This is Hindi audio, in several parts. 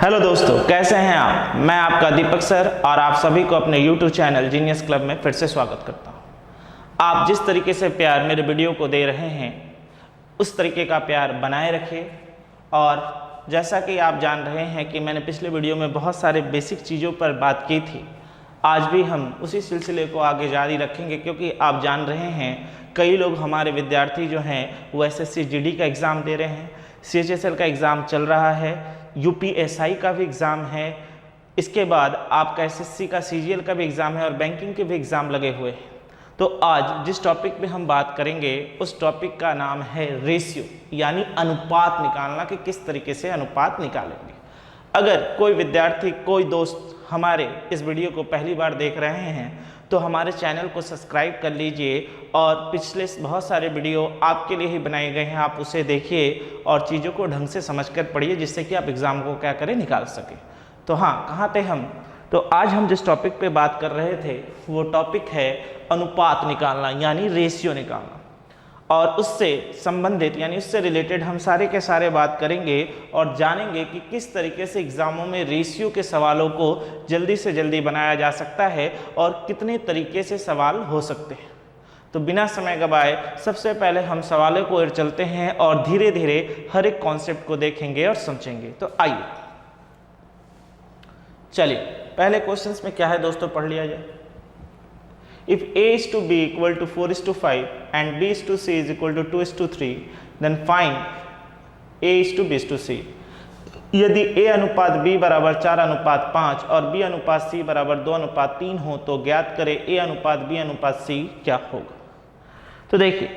हेलो दोस्तों, कैसे हैं आप। मैं आपका दीपक सर और आप सभी को अपने YouTube चैनल जीनियस क्लब में फिर से स्वागत करता हूं। आप जिस तरीके से प्यार मेरे वीडियो को दे रहे हैं उस तरीके का प्यार बनाए रखिए। और जैसा कि आप जान रहे हैं कि मैंने पिछले वीडियो में बहुत सारे बेसिक चीज़ों पर बात की थी, आज भी हम उसी सिलसिले को आगे जारी रखेंगे, क्योंकि आप जान रहे हैं कई लोग हमारे विद्यार्थी जो हैं वो SSC GD का एग्ज़ाम दे रहे हैं, CHSL का एग्ज़ाम चल रहा है, UPSI का भी एग्ज़ाम है, इसके बाद आपका SSC का CGL का भी एग्ज़ाम है और बैंकिंग के भी एग्ज़ाम लगे हुए हैं। तो आज जिस टॉपिक पे हम बात करेंगे उस टॉपिक का नाम है रेशियो, यानी अनुपात निकालना, कि किस तरीके से अनुपात निकालेंगे। अगर कोई विद्यार्थी, कोई दोस्त हमारे इस वीडियो को पहली बार देख रहे हैं तो हमारे चैनल को सब्सक्राइब कर लीजिए और पिछले बहुत सारे वीडियो आपके लिए ही बनाए गए हैं, आप उसे देखिए और चीज़ों को ढंग से समझकर पढ़िए, जिससे कि आप एग्ज़ाम को क्या करें, निकाल सकें। तो हाँ, कहाँ थे हम। तो आज हम जिस टॉपिक पे बात कर रहे थे वो टॉपिक है अनुपात निकालना, यानी रेशियो निकालना। और उससे संबंधित यानी उससे रिलेटेड हम सारे के सारे बात करेंगे और जानेंगे कि किस तरीके से एग्ज़ामों में रेशियो के सवालों को जल्दी से जल्दी बनाया जा सकता है और कितने तरीके से सवाल हो सकते हैं। तो बिना समय गवाए सबसे पहले हम सवालों को ओर चलते हैं और धीरे धीरे हर एक कॉन्सेप्ट को देखेंगे और समझेंगे। तो आइए चलिए, पहले क्वेश्चंस में क्या है दोस्तों, पढ़ लिया जाए। If A is to B equal to 4:5 and B is to C is equal to 2:3, then find A is to B is to C। यदि A अनुपात B बराबर 4:5 और B अनुपात C बराबर 2:3 हो तो ज्ञात करें A अनुपात B अनुपात C क्या होगा। तो देखिए,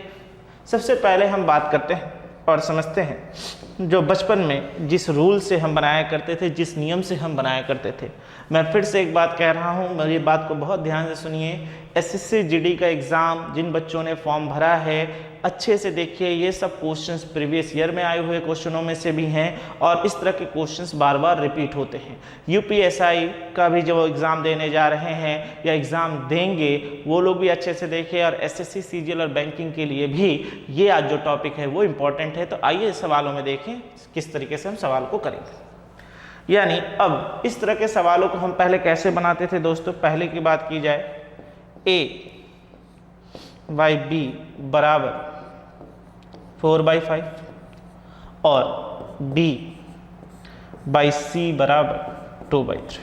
सबसे पहले हम बात करते हैं और समझते हैं जो बचपन में जिस रूल से हम बनाया करते थे, जिस नियम से हम बनाया करते थे। मैं फिर से एक बात कह रहा हूँ, मेरी बात को बहुत ध्यान से सुनिए। SSC GD का एग्ज़ाम जिन बच्चों ने फॉर्म भरा है अच्छे से देखिए, ये सब क्वेश्चंस प्रीवियस ईयर में आए हुए क्वेश्चनों में से भी हैं और इस तरह के क्वेश्चंस बार बार रिपीट होते हैं। UPSI का भी जो एग्ज़ाम देने जा रहे हैं या एग्ज़ाम देंगे वो लोग भी अच्छे से देखिए, और SSC CGL और बैंकिंग के लिए भी ये आज जो टॉपिक है वो इम्पॉर्टेंट है। तो आइए सवालों में देखें किस तरीके से हम सवाल को करेंगे। यानी अब इस तरह के सवालों को हम पहले कैसे बनाते थे दोस्तों। पहले की बात की जाए, A बाई B बराबर 4/5 और B बाई C बराबर 2/3,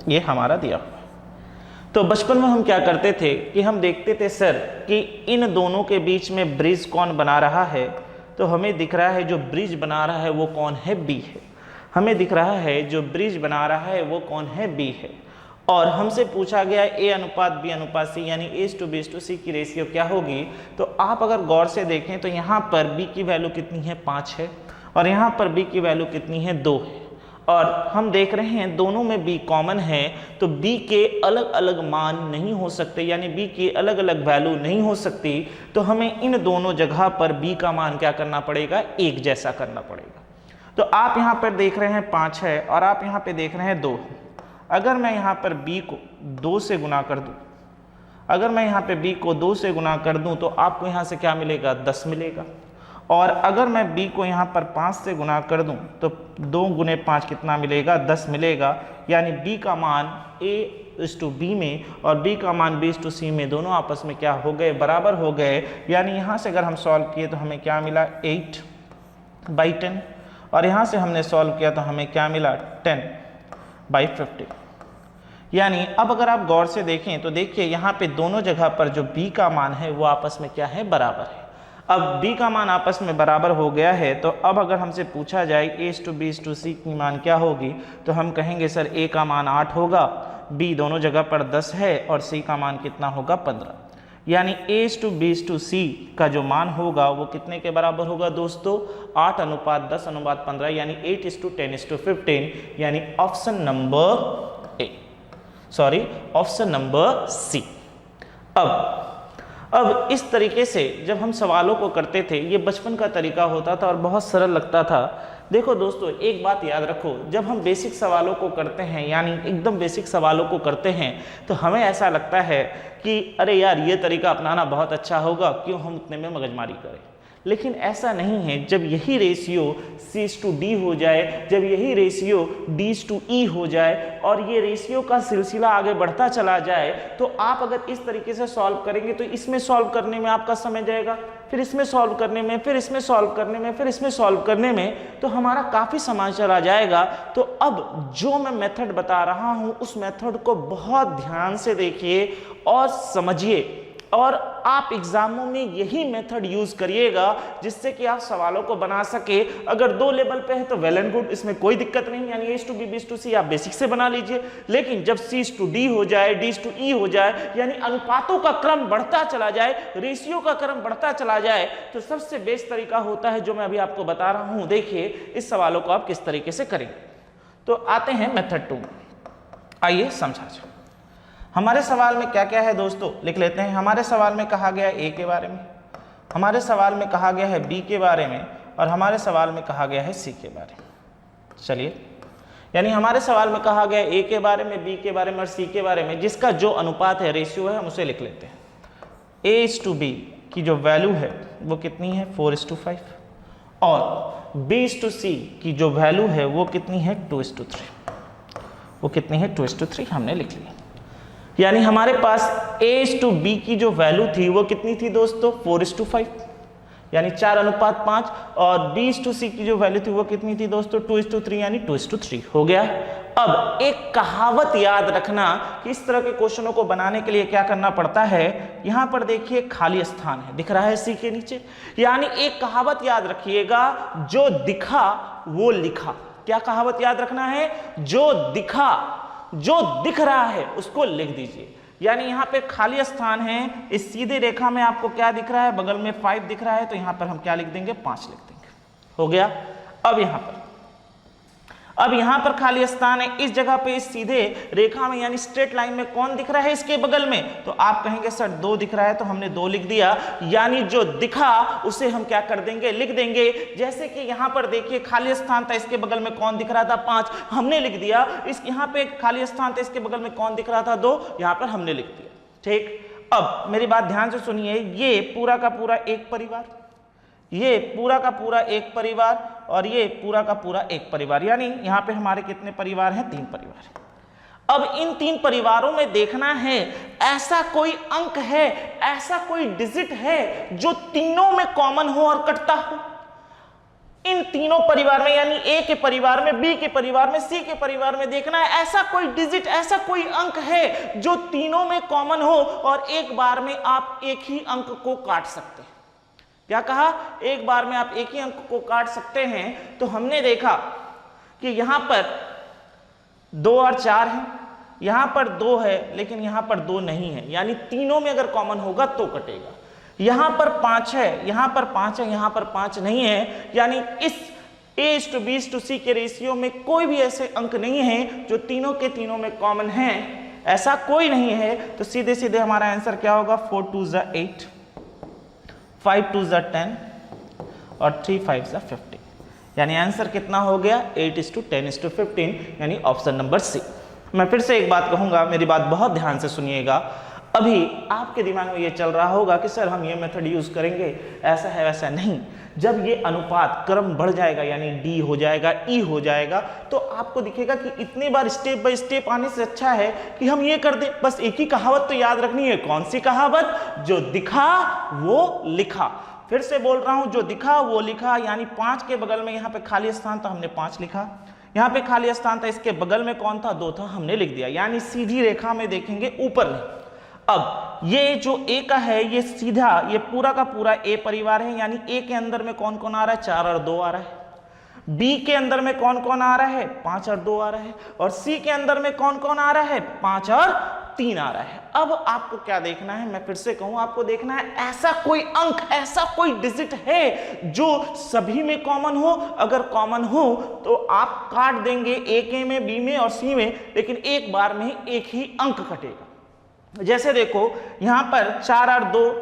ये हमारा दिया हुआ है। तो बचपन में हम क्या करते थे कि हम देखते थे सर कि इन दोनों के बीच में ब्रिज कौन बना रहा है। तो हमें दिख रहा है जो ब्रिज बना रहा है वो कौन है, B है। हमें दिख रहा है जो ब्रिज बना रहा है वो कौन है, B है। और हमसे पूछा गया A अनुपात B अनुपात C, यानी A to B to C की रेशियो क्या होगी। तो आप अगर गौर से देखें तो यहाँ पर B की वैल्यू कितनी है, 5 है, और यहाँ पर B की वैल्यू कितनी है, 2 है। और हम देख रहे हैं दोनों में B कॉमन है, तो B के अलग अलग मान नहीं हो सकते, यानी B की अलग अलग वैल्यू नहीं हो सकती। तो हमें इन दोनों जगह पर B का मान क्या करना पड़ेगा, एक जैसा करना पड़ेगा। तो आप यहाँ पर देख रहे हैं 5 है और आप यहाँ पे देख रहे हैं 2 है। अगर मैं यहाँ पर B को 2 से गुना कर दूँ, अगर मैं यहाँ पे B को 2 से गुना कर दूँ तो आपको यहाँ से क्या मिलेगा, 10 मिलेगा। और अगर मैं B को यहाँ पर 5 से गुना कर दूँ तो 2 गुने 5 कितना मिलेगा, 10 मिलेगा। यानी B का मान A/B में और B का मान B/C में दोनों आपस में क्या हो गए, बराबर हो गए। यानी यहाँ से अगर हम सॉल्व किए तो हमें क्या मिला, 8/10, और यहाँ से हमने सॉल्व किया तो हमें क्या मिला, 10/50। यानी अब अगर आप गौर से देखें तो देखिए यहाँ पे दोनों जगह पर जो B का मान है वो आपस में क्या है, बराबर है। अब B का मान आपस में बराबर हो गया है, तो अब अगर हमसे पूछा जाए A to B to C की मान क्या होगी, तो हम कहेंगे सर A का मान 8 होगा, B दोनों जगह पर 10 है और C का मान कितना होगा, 15। यानी A to B to C का जो मान होगा वो कितने के बराबर होगा दोस्तों, 8:10:15, यानी 8:10:15, यानी ऑप्शन नंबर C। अब इस तरीके से जब हम सवालों को करते थे, ये बचपन का तरीका होता था और बहुत सरल लगता था। देखो दोस्तों, एक बात याद रखो, जब हम बेसिक सवालों को करते हैं, यानी एकदम बेसिक सवालों को करते हैं, तो हमें ऐसा लगता है कि अरे यार ये तरीका अपनाना बहुत अच्छा होगा, क्यों हम उतने में मगजमारी करें। लेकिन ऐसा नहीं है। जब यही रेशियो C/D हो जाए, जब यही रेशियो D/E हो जाए और ये रेशियो का सिलसिला आगे बढ़ता चला जाए, तो आप अगर इस तरीके से सॉल्व करेंगे तो इसमें सॉल्व करने में आपका समय जाएगा, फिर इसमें सॉल्व करने में, फिर इसमें सॉल्व करने में, फिर इसमें सॉल्व करने में, तो हमारा काफ़ी समय चला जाएगा। तो अब जो मैं मेथड बता रहा हूँ उस मेथड को बहुत ध्यान से देखिए और समझिए, और आप एग्जामों में यही मेथड यूज करिएगा जिससे कि आप सवालों को बना सके। अगर 2 लेवल पे है तो वेल एंड गुड, इसमें कोई दिक्कत नहीं, यानी A/B, B/C आप बेसिक से बना लीजिए। लेकिन जब C/D हो जाए, D/E हो जाए, यानी अनुपातों का क्रम बढ़ता चला जाए, रेशियो का क्रम बढ़ता चला जाए, तो सबसे बेस्ट तरीका होता है जो मैं अभी आपको बता रहा हूं। देखिए इस सवालों को आप किस तरीके से करेंगे। तो आते हैं मेथड 2, आइए समझा जाए। हमारे सवाल में क्या क्या है दोस्तों, लिख लेते हैं। हमारे सवाल में कहा गया है A के बारे में, हमारे सवाल में कहा गया है B के बारे में, और हमारे सवाल में कहा गया है C के बारे में। चलिए, यानी हमारे सवाल में कहा गया A के बारे में, B के बारे में और C के बारे में, जिसका जो अनुपात है, रेशियो है, हम उसे लिख लेते हैं। A/B की जो वैल्यू है वो कितनी है, 4:5, और B/C की जो वैल्यू है वो कितनी है, 2:3। वो कितनी है, 2:3 हमने लिख ली। यानी हमारे पास A/B की जो वैल्यू थी वो कितनी थी दोस्तों, 4:5, यानी 4:5, और B/C की जो वैल्यू थी वो कितनी थी दोस्तों, 2:3, यानी 2:3 हो गया। अब एक कहावत याद रखना कि इस तरह के क्वेश्चनों को बनाने के लिए क्या करना पड़ता है। यहां पर देखिए खाली स्थान है, दिख रहा है C के नीचे, यानी एक कहावत याद रखिएगा, जो दिखा वो लिखा। क्या कहावत याद रखना है, जो दिखा, जो दिख रहा है उसको लिख दीजिए। यानी यहाँ पे खाली स्थान है, इस सीधे रेखा में आपको क्या दिख रहा है, बगल में 5 दिख रहा है, तो यहाँ पर हम क्या लिख देंगे, 5 लिख देंगे। हो गया। अब यहाँ पर खाली स्थान है, इस जगह पे इस सीधे रेखा में यानी स्ट्रेट लाइन में कौन दिख रहा है इसके बगल में, तो आप कहेंगे सर 2 दिख रहा है, तो हमने 2 लिख दिया। यानी जो दिखा उसे हम क्या कर देंगे, लिख देंगे। जैसे कि यहाँ पर देखिए खाली स्थान था, इसके बगल में कौन दिख रहा था, 5, हमने लिख दिया। इस यहाँ पे खाली स्थान था, इसके बगल में कौन दिख रहा था, 2, यहाँ पर हमने लिख दिया। ठीक, अब मेरी बात ध्यान से सुनिए, ये पूरा का पूरा एक परिवार, ये पूरा का पूरा एक परिवार, और ये पूरा का पूरा एक परिवार, यानी यहाँ पे हमारे कितने परिवार हैं, 3 परिवार। अब इन 3 परिवारों में देखना है ऐसा कोई अंक है, ऐसा कोई डिजिट है जो तीनों में कॉमन हो और कटता हो। इन तीनों परिवार में, यानी A के परिवार में, B के परिवार में, C के परिवार में देखना है ऐसा कोई डिजिट, ऐसा कोई अंक है जो तीनों में कॉमन हो और एक बार में आप एक ही अंक को काट सकते हैं। क्या कहा, एक बार में आप एक ही अंक को काट सकते हैं। तो हमने देखा कि यहां पर 2 और 4 है, यहां पर 2 है, लेकिन यहां पर 2 नहीं है, यानी तीनों में अगर कॉमन होगा तो कटेगा। यहां पर 5 है, यहां पर 5 है, यहां पर 5 नहीं है, यानी इस A/B/C के रेशियो में कोई भी ऐसे अंक नहीं है जो तीनों के तीनों में कॉमन है, ऐसा कोई नहीं है। तो सीधे सीधे हमारा आंसर क्या होगा, 4 2 8, 5 2 10, और 3 5 15, यानी आंसर कितना हो गया, 8:10:15, यानी ऑप्शन नंबर C। मैं फिर से एक बात कहूंगा, मेरी बात बहुत ध्यान से सुनिएगा। अभी आपके दिमाग में ये चल रहा होगा कि सर हम ये मेथड यूज करेंगे, ऐसा है वैसा नहीं। जब ये अनुपात क्रम बढ़ जाएगा, यानी D हो जाएगा, E हो जाएगा, तो आपको दिखेगा कि इतने बार स्टेप बाय स्टेप आने से अच्छा है कि हम ये कर दें। बस एक ही कहावत तो याद रखनी है, कौन सी कहावत, जो दिखा वो लिखा। फिर से बोल रहा हूं, जो दिखा वो लिखा, यानी 5 के बगल में यहाँ पे खाली स्थान था, हमने 5 लिखा। यहाँ पे खाली स्थान था, इसके बगल में कौन था, 2 था, हमने लिख दिया। यानी सीधी रेखा में देखेंगे, ऊपर नहीं। अब ये जो A का है, ये सीधा, ये पूरा का पूरा A परिवार है, यानी A के अंदर में कौन कौन आ रहा है, 4 और 2 आ रहा है। B के अंदर में कौन कौन आ रहा है, 5 और 2 आ रहा है। और C के अंदर में कौन कौन आ रहा है, 5 और 3 आ रहा है। अब आपको क्या देखना है, मैं फिर से कहूं, आपको देखना है ऐसा कोई अंक, ऐसा कोई डिजिट है जो सभी में कॉमन हो। अगर कॉमन हो तो आप काट देंगे A के में, B में और C में, लेकिन एक बार में ही एक ही अंक कटेगा। जैसे देखो यहां पर 4 और 2,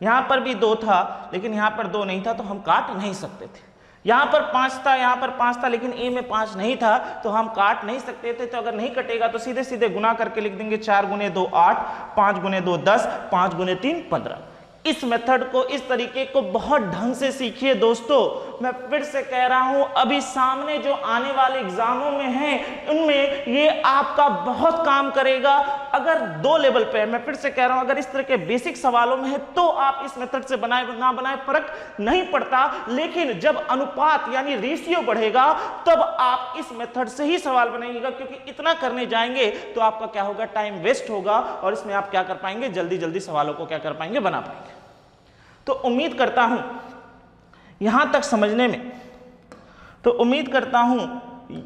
यहां पर भी 2 था, लेकिन यहां पर 2 नहीं था, तो हम काट नहीं सकते थे। यहां पर 5 था, यहां पर 5 था, लेकिन A में 5 नहीं था, तो हम काट नहीं सकते थे। तो अगर नहीं कटेगा तो सीधे सीधे गुना करके लिख देंगे, 4 × 2 8, 5 × 2 10, 5 × 3 15। इस मेथड को, इस तरीके को बहुत ढंग से सीखिए दोस्तों। मैं फिर से कह रहा हूं, अभी सामने जो आने वाले एग्जामों में हैं उनमें ये आपका बहुत काम करेगा। अगर 2 लेवल पे है, मैं फिर से कह रहा हूं, अगर इस तरह के बेसिक सवालों में है तो आप इस मेथड से बनाए ना बनाए फर्क नहीं पड़ता, लेकिन जब अनुपात यानी रेशियो बढ़ेगा तब आप इस मेथड से ही सवाल बनाइएगा, क्योंकि इतना करने जाएंगे तो आपका क्या होगा, टाइम वेस्ट होगा और इसमें आप क्या कर पाएंगे, जल्दी जल्दी सवालों को क्या कर पाएंगे, बना पाएंगे। तो उम्मीद करता हूं यहां तक समझने में, तो उम्मीद करता हूं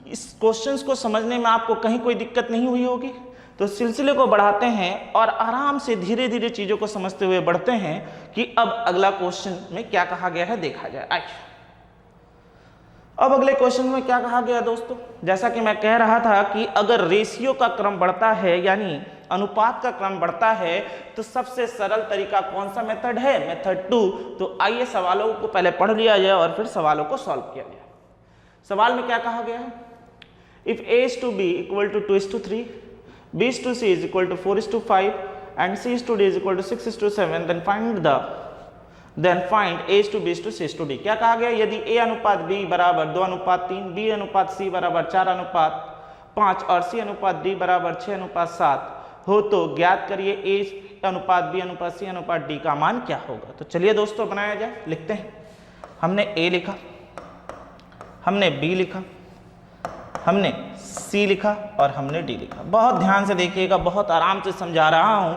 इस क्वेश्चंस को समझने में आपको कहीं कोई दिक्कत नहीं हुई होगी। तो सिलसिले को बढ़ाते हैं और आराम से धीरे धीरे चीजों को समझते हुए बढ़ते हैं कि अब अगला क्वेश्चन में क्या कहा गया है देखा जाए। आइए अब अगले क्वेश्चन में क्या कहा गया दोस्तों, जैसा कि मैं कह रहा था कि अगर रेशियो का क्रम बढ़ता है यानी अनुपात का क्रम बढ़ता है तो सबसे सरल तरीका कौन सा मेथड है, मेथड 2। तो आइए सवालों को पहले पढ़ लिया जाए और फिर सवालों को सॉल्व किया जाए। सवाल में क्या कहा गया है, if a is to b equal to 2 is to 3, b is to c is equal to 4 is to 5 and c is to d is equal to 6 is to 7, then find a is to b is to c is to d। क्या कहा गया, यदि a अनुपात b बराबर 2:3, b अनुपात c बराबर 4:5 और c अनुपात d बराबर 6:7 हो तो ज्ञात करिए a अनुपात b अनुपात c अनुपात d का मान क्या होगा। तो चलिए दोस्तों बनाया जाए, लिखते हैं। हमने a लिखा, हमने b लिखा, हमने c लिखा और हमने d लिखा। बहुत ध्यान से देखिएगा, बहुत आराम से समझा रहा हूं,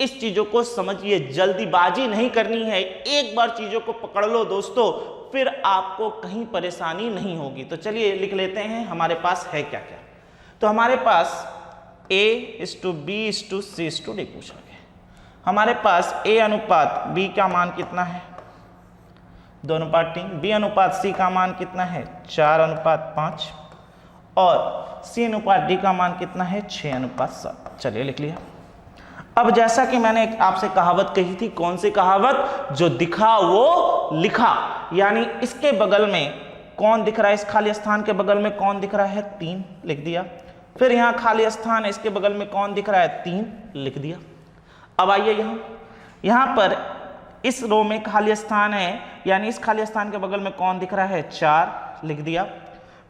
इस चीजों को समझिए, जल्दीबाजी नहीं करनी है। एक बार चीजों को पकड़ लो दोस्तों, फिर आपको कहीं परेशानी नहीं होगी। तो चलिए लिख लेते हैं हमारे पास है क्या क्या। तो हमारे पास a is to b is to c is to d पूछा गया। हमारे पास a अनुपात b का मान कितना है, 2:3, b अनुपात c का मान कितना है, 4:5 और c अनुपात d का मान कितना है, 6:7। चलिए लिख लिया। अब जैसा कि मैंने आपसे कहावत कही थी, कौन सी कहावत, जो दिखा वो लिखा, यानी इसके बगल में कौन दिख रहा है, इस खाली स्थान के बगल में कौन दिख रहा है, 3 लिख दिया। फिर यहाँ खाली स्थान है, इसके बगल में कौन दिख रहा है, 3 लिख दिया। अब आइए यहाँ पर इस रो में खाली स्थान है, यानी इस खाली स्थान के बगल में कौन दिख रहा है, 4 लिख दिया।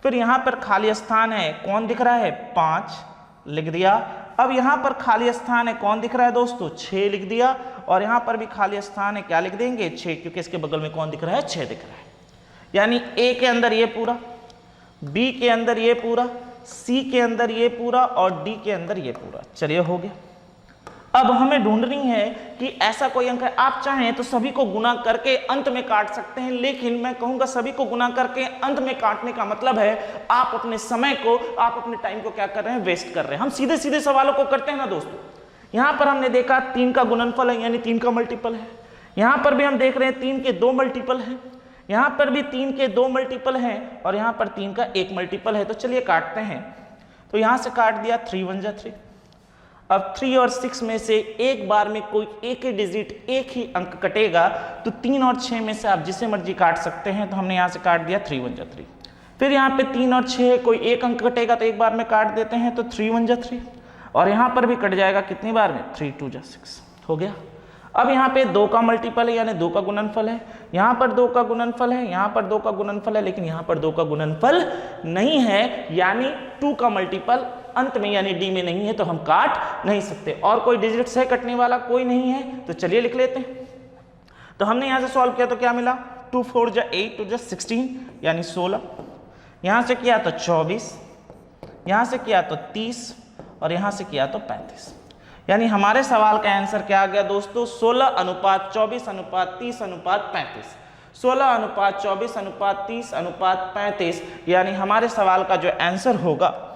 फिर यहाँ पर खाली स्थान है, कौन दिख रहा है, 5 लिख दिया। अब यहाँ पर खाली स्थान है, कौन दिख रहा है दोस्तों, 6 लिख दिया। और यहाँ पर भी खाली स्थान है, क्या लिख देंगे, 6, क्योंकि इसके बगल में कौन दिख रहा है, 6 दिख रहा है। यानी a के अंदर ये पूरा, b के अंदर ये पूरा, c के अंदर ये पूरा और d के अंदर ये पूरा। चलिए हो गया। अब हमें ढूंढनी है कि ऐसा कोई अंक है। आप चाहें तो सभी को गुना करके अंत में काट सकते हैं, लेकिन मैं कहूंगा सभी को गुना करके अंत में काटने का मतलब है आप अपने समय को, आप अपने टाइम को क्या कर रहे हैं, वेस्ट कर रहे हैं। हम सीधे सीधे सवालों को करते हैं ना दोस्तों। यहाँ पर हमने देखा 3 का गुणनफल है, यानी 3 का मल्टीपल है। यहाँ पर भी हम देख रहे हैं 3 के 2 मल्टीपल हैं, यहाँ पर भी 3 के 2 मल्टीपल हैं और यहाँ पर 3 का 1 मल्टीपल है। तो चलिए काटते हैं। तो यहाँ से काट दिया, 3 1 जा 3। अब 3 और 6 में से एक बार में कोई एक ही डिजिट, एक ही अंक कटेगा, तो 3 और 6 में से आप जिसे मर्जी काट सकते हैं। तो हमने यहाँ से काट दिया 3 1 जा 3। फिर यहाँ पे 3 और 6 कोई एक अंक कटेगा तो एक बार में काट देते हैं, तो 3 1 जा 3। और यहाँ पर भी कट जाएगा कितनी बार में, 3 2 जा 6 हो गया। अब यहाँ पे 2 का मल्टीपल है, यानी 2 का गुणनफल है। यहाँ पर 2 का गुणनफल है, यहाँ पर 2 का गुणनफल है, लेकिन यहाँ पर 2 का गुणनफल नहीं है, यानी 2 का मल्टीपल अंत में यानी डी में नहीं है, तो हम काट नहीं सकते। और कोई डिजिट है कटने वाला कोई नहीं है, तो चलिए लिख लेते हैं। तो हमने यहाँ से सॉल्व किया तो क्या मिला, 2 4 जा 8 2 जा 16 यानी 16। यहाँ से किया तो 24, यहाँ से किया तो 30 और यहाँ से किया तो 35। यानी हमारे सवाल का आंसर क्या आ गया दोस्तों, 16:24:30:35। 16:24:30:35, यानी हमारे सवाल का जो आंसर होगा,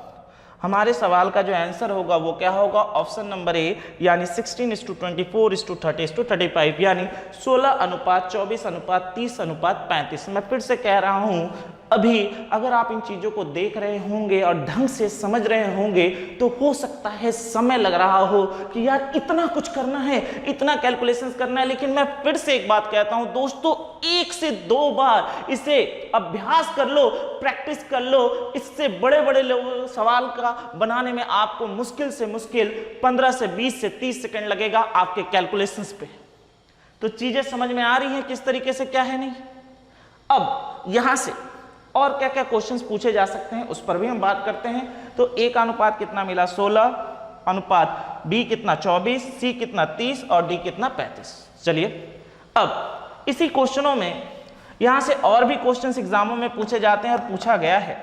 हमारे सवाल का जो आंसर होगा वो क्या होगा, ऑप्शन नंबर ए, यानी 16:24:30:35, यानी 16:24:30:35। मैं फिर से कह रहा हूं, अभी अगर आप इन चीजों को देख रहे होंगे और ढंग से समझ रहे होंगे तो हो सकता है समय लग रहा हो कि यार इतना कुछ करना है, इतना कैलकुलेशंस करना है। लेकिन मैं फिर से एक बात कहता हूं दोस्तों, 1 से 2 बार इसे अभ्यास कर लो, प्रैक्टिस कर लो। इससे बड़े बड़े सवाल का बनाने में आपको मुश्किल से मुश्किल 15 से 20 से 30 सेकंड लगेगा आपके कैलकुलेशंस पे। तो चीजें समझ में आ रही हैं किस तरीके से क्या है नहीं। अब यहां से और क्या क्या क्वेश्चंस पूछे जा सकते हैं उस पर भी हम बात करते हैं। तो ए का अनुपात कितना मिला 16, अनुपात बी कितना 24, सी कितना 30 और डी कितना 35। चलिए अब इसी क्वेश्चनों में यहां से और भी क्वेश्चंस एग्जामों में पूछे जाते हैं और पूछा गया है।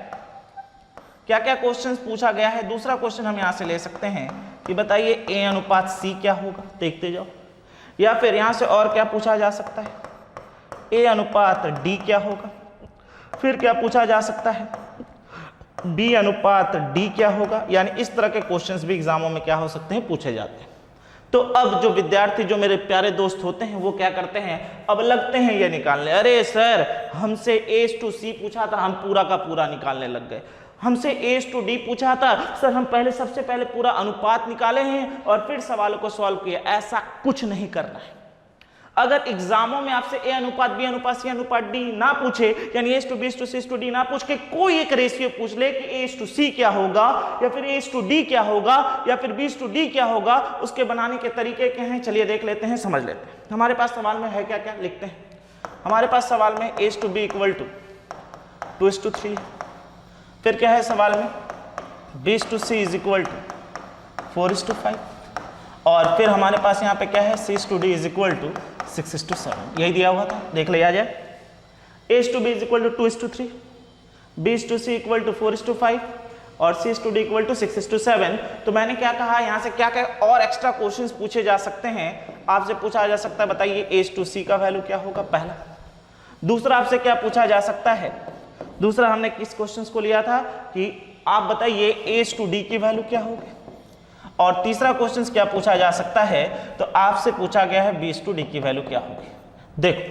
क्या क्या क्वेश्चंस पूछा गया है? दूसरा क्वेश्चन हम यहां से ले सकते हैं कि बताइए ए अनुपात सी क्या होगा, देखते जाओ। या फिर यहां से और क्या पूछा जा सकता है, ए अनुपात डी क्या होगा। फिर क्या पूछा जा सकता है, बी अनुपात डी क्या होगा। यानी इस तरह के क्वेश्चंस भी एग्जामों में क्या हो सकते हैं, पूछे जाते हैं। तो अब जो विद्यार्थी, जो मेरे प्यारे दोस्त होते हैं, वो क्या करते हैं, अब लगते हैं ये निकालने, अरे सर हमसे A/C पूछा था, हम पूरा का पूरा निकालने लग गए। हमसे A/D पूछा था सर, हम सबसे पहले पूरा अनुपात निकाले हैं और फिर सवालों को सॉल्व किया। ऐसा कुछ नहीं करना है। अगर एग्जामों में आपसे ए अनुपात बी अनुपात सी अनुपात डी ना पूछे, यानी A/B C/D ना पूछ के कोई एक रेशियो पूछ ले कि A/C क्या होगा या फिर A/D क्या होगा या फिर B/D क्या होगा, उसके बनाने के तरीके क्या हैं, चलिए देख लेते हैं, समझ लेते हैं। हमारे पास सवाल में है क्या क्या, लिखते हैं। हमारे पास सवाल में A/B = 2:3। फिर क्या है सवाल में, B/C = 4:5 और फिर हमारे पास यहाँ पे क्या है, C/D = 6:7। यही दिया हुआ था, देख लिया जाए। A/B = 2:3, B/C = 4:5 और C/D = 6:7। तो मैंने क्या कहा, यहाँ से क्या क्या और एक्स्ट्रा क्वेश्चंस पूछे जा सकते हैं। आपसे पूछा जा सकता है बताइए A/C का वैल्यू क्या होगा, पहला। दूसरा आपसे क्या पूछा जा सकता है, दूसरा हमने किस क्वेश्चंस को लिया था कि आप बताइए A/D की वैल्यू क्या होगी। और तीसरा क्वेश्चन क्या पूछा जा सकता है, तो आपसे पूछा गया है B/D की वैल्यू क्या होगी। देखो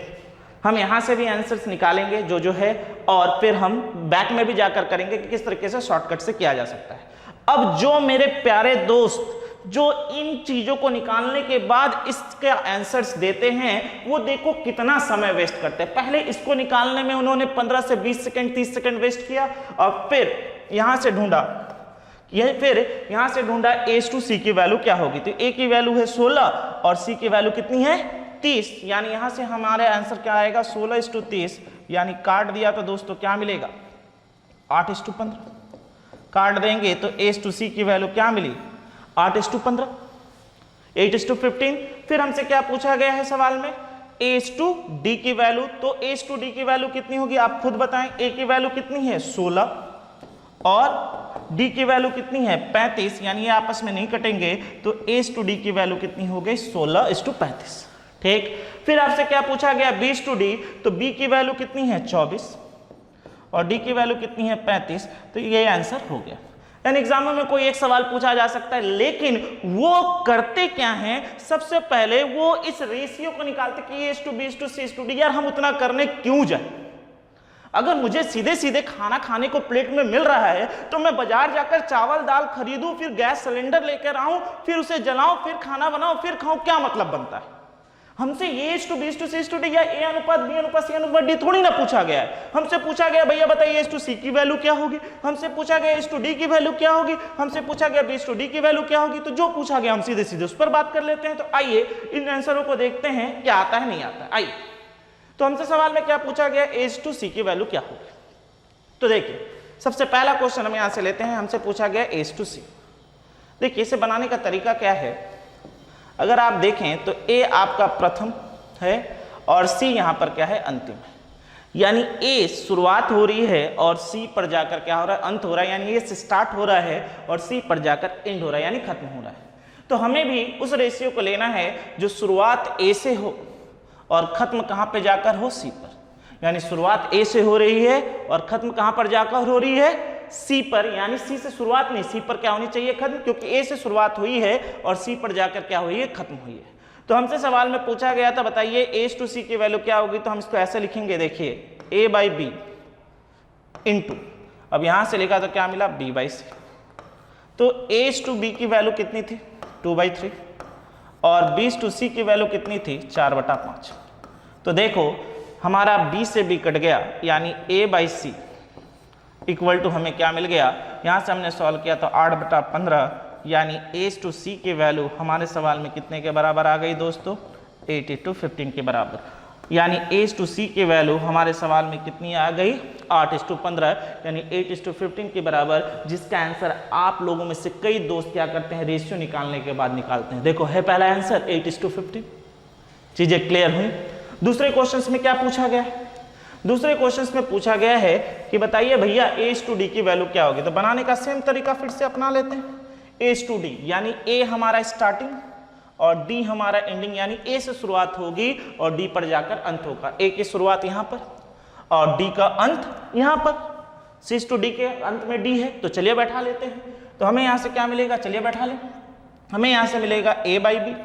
हम यहां से भी आंसर्स निकालेंगे जो है, और फिर हम बैक में भी जाकर करेंगे कि किस तरीके से शॉर्टकट से किया जा सकता है। अब जो मेरे प्यारे दोस्त जो इन चीजों को निकालने के बाद इसके आंसर्स देते हैं, वो देखो कितना समय वेस्ट करते हैं। पहले इसको निकालने में उन्होंने 15 से 20 सेकंड 30 सेकंड वेस्ट किया और फिर यहां से ढूंढा, फिर यहां से ढूंढा A/C की वैल्यू क्या होगी। तो A की वैल्यू है 16 और C की वैल्यू कितनी है 30। यानी यहां से हमारे आंसर क्या आएगा 16:30। यानी काट दिया तो दोस्तों क्या मिलेगा 8:15। काट देंगे तो A/C की वैल्यू क्या मिली 8:15, 8:15। फिर हमसे क्या पूछा गया है सवाल में, A/D की वैल्यू। तो A/D की वैल्यू कितनी होगी आप खुद बताएं। A की वैल्यू कितनी है 16 और D की वैल्यू कितनी है 35। यानी ये आपस में नहीं कटेंगे, तो A/D की वैल्यू कितनी हो गई 16:35। ठीक। फिर आपसे क्या पूछा गया B/D। तो B की वैल्यू कितनी है 24 और D की वैल्यू कितनी है 35। तो ये आंसर हो गया। यानी एग्जाम में कोई एक सवाल पूछा जा सकता है, लेकिन वो करते क्या हैं, सबसे पहले वो इस रेशियो को निकालते कि A/B C/D। यार हम उतना करने क्यों जाए, अगर मुझे सीधे सीधे खाना खाने को प्लेट में मिल रहा है तो मैं बाजार जाकर चावल दाल खरीदूं, फिर गैस सिलेंडर लेकर आऊं, फिर उसे जलाऊं, फिर खाना बनाऊं, फिर खाऊं, क्या मतलब बनता है। हमसे A/B C/D या A अनुपात B अनुपात C अनुपात D थोड़ी ना पूछा गया है। हमसे पूछा गया भैया बताइए A/C की वैल्यू क्या होगी, हमसे पूछा गया A/D की वैल्यू क्या होगी, हमसे पूछा गया B/D की वैल्यू क्या होगी। तो जो पूछा गया हम सीधे सीधे उस पर बात कर लेते हैं। तो आइए इन आंसरों को देखते हैं क्या आता है नहीं आता है। आइए, तो हमसे सवाल में क्या पूछा गया A/C की वैल्यू क्या होगी। तो देखिए सबसे पहला क्वेश्चन हम यहां से लेते हैं। हमसे पूछा गया A/C। देखिए इसे बनाने का तरीका क्या है, अगर आप देखें तो A आपका प्रथम है और C यहां पर क्या है अंतिम है। यानी A शुरुआत हो रही है और C पर जाकर क्या हो रहा है अंत हो रहा है। यानी A से स्टार्ट हो रहा है और C पर जाकर एंड हो रहा है, यानी खत्म हो रहा है। तो हमें भी उस रेशियो को लेना है जो शुरुआत A से हो और खत्म कहां पे जाकर हो C पर। यानी शुरुआत A से हो रही है और खत्म कहां पर जाकर हो रही है C पर। यानी C से शुरुआत नहीं, C पर क्या होनी चाहिए खत्म, क्योंकि A से शुरुआत हुई है और C पर जाकर क्या हुई है खत्म हुई है। तो हमसे सवाल में पूछा गया था बताइए A/C की वैल्यू क्या होगी। तो हम इसको ऐसे लिखेंगे, देखिए A/B इंटू, अब यहां से लिखा तो क्या मिला B/C। तो A/B की वैल्यू कितनी थी 2/3 और B/C की वैल्यू कितनी थी 4/5। तो देखो हमारा B से B कट गया, यानी A/C इक्वल टू हमें क्या मिल गया, यहां से हमने सॉल्व किया तो 8/15। यानी A/C की वैल्यू हमारे सवाल में कितने के बराबर आ गई दोस्तों 8:15 के बराबर, यानी A/C की वैल्यू हमारे सवाल में कितनी आ गई 8:15, यानी 8:15 के बराबर, जिसका आंसर आप लोगों में से कई दोस्त क्या करते हैं, रेशियो निकालने के बाद निकालते हैं। देखो है पहला आंसर 8:15। चीजें क्लियर हुई। दूसरे क्वेश्चंस में क्या पूछा गया है? दूसरे क्वेश्चंस में पूछा गया है कि बताइए भैया A/D की वैल्यू क्या होगी। तो बनाने का सेम तरीका फिर से अपना लेते हैं। A/D यानी A हमारा स्टार्टिंग और D हमारा एंडिंग, यानी A से शुरुआत होगी और D पर जाकर अंत होगा। A की शुरुआत यहां पर और D का अंत यहां पर। C/D के अंत में D है, तो चलिए बैठा लेते हैं। तो हमें यहां से क्या मिलेगा, चलिए बैठा लें। हमें यहां से मिलेगा A/B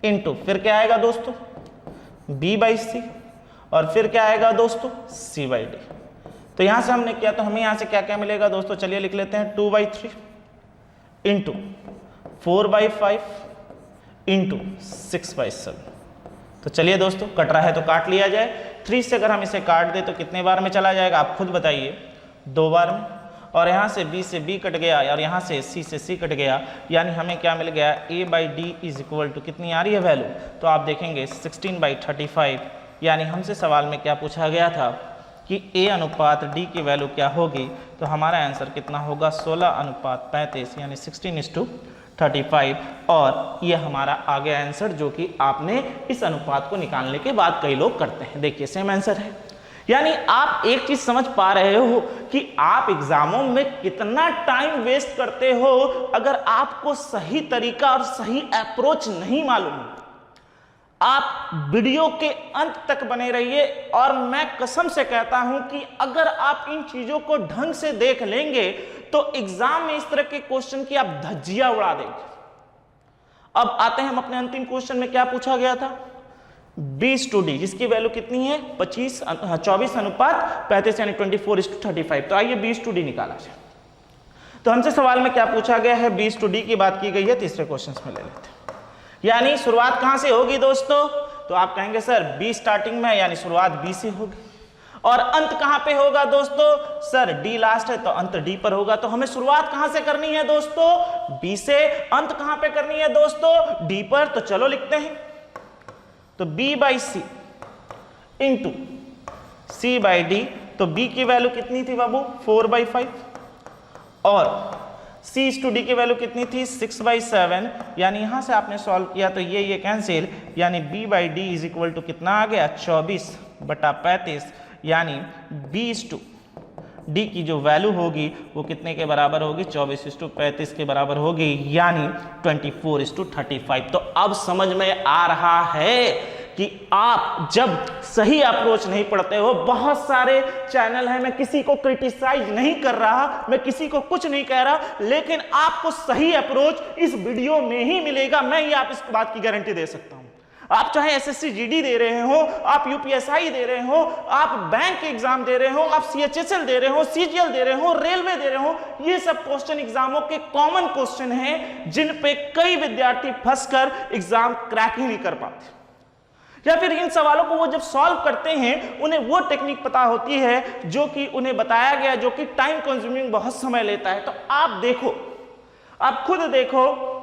इंटू फिर क्या आएगा दोस्तों B/C और फिर क्या आएगा दोस्तों C/D। तो यहां से हमने किया तो हमें यहां से क्या क्या मिलेगा दोस्तों, चलिए लिख लेते हैं 2/3 इंटू 4/5 इंटू 6/7। तो चलिए दोस्तों कट रहा है तो काट लिया जाए। 3 से अगर हम इसे काट दें तो कितने बार में चला जाएगा, आप खुद बताइए, 2 बार में। और यहाँ से B से B कट गया और यहाँ से C से C कट गया, यानी हमें क्या मिल गया A/D इज इक्वल टू कितनी आ रही है वैल्यू, तो आप देखेंगे 16/35। यानी हमसे सवाल में क्या पूछा गया था कि A अनुपात D की वैल्यू क्या होगी, तो हमारा आंसर कितना होगा 16:35, यानी 16:35। और ये हमारा आगे आंसर जो कि आपने इस अनुपात को निकालने के बाद कई लोग करते हैं। देखिए सेम आंसर है। यानी आप एक चीज समझ पा रहे हो कि आप एग्जामों में कितना टाइम वेस्ट करते हो अगर आपको सही तरीका और सही अप्रोच नहीं मालूम। आप वीडियो के अंत तक बने रहिए और मैं कसम से कहता हूं कि अगर आप इन चीजों को ढंग से देख लेंगे तो एग्जाम में इस तरह के क्वेश्चन की आप धज्जियां उड़ा देंगे। अब आते हैं हम अपने अंतिम क्वेश्चन में, क्या पूछा गया था B/D जिसकी वैल्यू कितनी है 24:35 यानी 24:35। तो आइए B/D निकाला जाए। तो हमसे सवाल में क्या पूछा गया है, B/D की बात की गई है, तीसरे क्वेश्चन में ले लेते हैं। यानी शुरुआत कहां से होगी दोस्तों, तो आप कहेंगे सर B स्टार्टिंग में, यानी शुरुआत B से होगी। और अंत कहां पे होगा दोस्तों, सर D लास्ट है तो अंत D पर होगा। तो हमें शुरुआत कहां से करनी है दोस्तों, B से। अंत कहां पे करनी है दोस्तों, D पर। तो चलो लिखते हैं, तो B/C इंटू C/D। तो B की वैल्यू कितनी थी बाबू 4/5 और C/D की वैल्यू कितनी थी 6/7। यानी यहां से आपने सॉल्व किया तो ये कैंसिल, यानी B/D इज इक्वल टू कितना आ गया 24/35, यानी B/D की जो वैल्यू होगी वो कितने के बराबर होगी 24:35 के बराबर होगी, यानी 24:35। तो अब समझ में आ रहा है कि आप जब सही अप्रोच नहीं पढ़ते हो, बहुत सारे चैनल हैं, मैं किसी को क्रिटिसाइज नहीं कर रहा, मैं किसी को कुछ नहीं कह रहा, लेकिन आपको सही अप्रोच इस वीडियो में ही मिलेगा। मैं ये आप इस बात की गारंटी दे सकता हूं। आप चाहे SSC GD दे रहे हो, आप UPSI दे रहे हो, आप बैंक के एग्जाम दे रहे हो, आप CHSL दे रहे हो, CGL दे रहे हो, रेलवे दे रहे हो, ये सब क्वेश्चन एग्जामों के कॉमन क्वेश्चन हैं जिन पे कई विद्यार्थी फंसकर एग्जाम क्रैक ही नहीं कर पाते, या फिर इन सवालों को वो जब सॉल्व करते हैं उन्हें वो टेक्निक पता होती है जो कि उन्हें बताया गया, जो कि टाइम कंज्यूमिंग बहुत समय लेता है। तो आप देखो, आप खुद देखो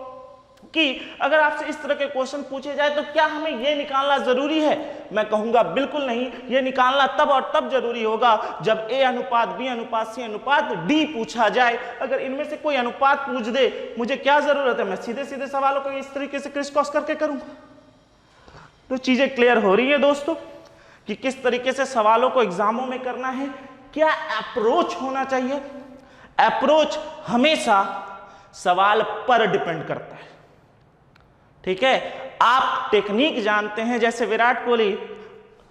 कि अगर आपसे इस तरह के क्वेश्चन पूछे जाए तो क्या हमें यह निकालना जरूरी है? मैं कहूंगा बिल्कुल नहीं। यह निकालना तब और तब जरूरी होगा जब A अनुपात B अनुपात C अनुपात D पूछा जाए। अगर इनमें से कोई अनुपात पूछ दे, मुझे क्या जरूरत है, मैं सीधे सीधे सवालों को इस तरीके से क्रिस क्रॉस करके करूंगा। तो चीजें क्लियर हो रही है दोस्तों कि किस तरीके से सवालों को एग्जामों में करना है, क्या अप्रोच होना चाहिए। अप्रोच हमेशा सवाल पर डिपेंड करता है, ठीक है। आप टेक्निक जानते हैं, जैसे विराट कोहली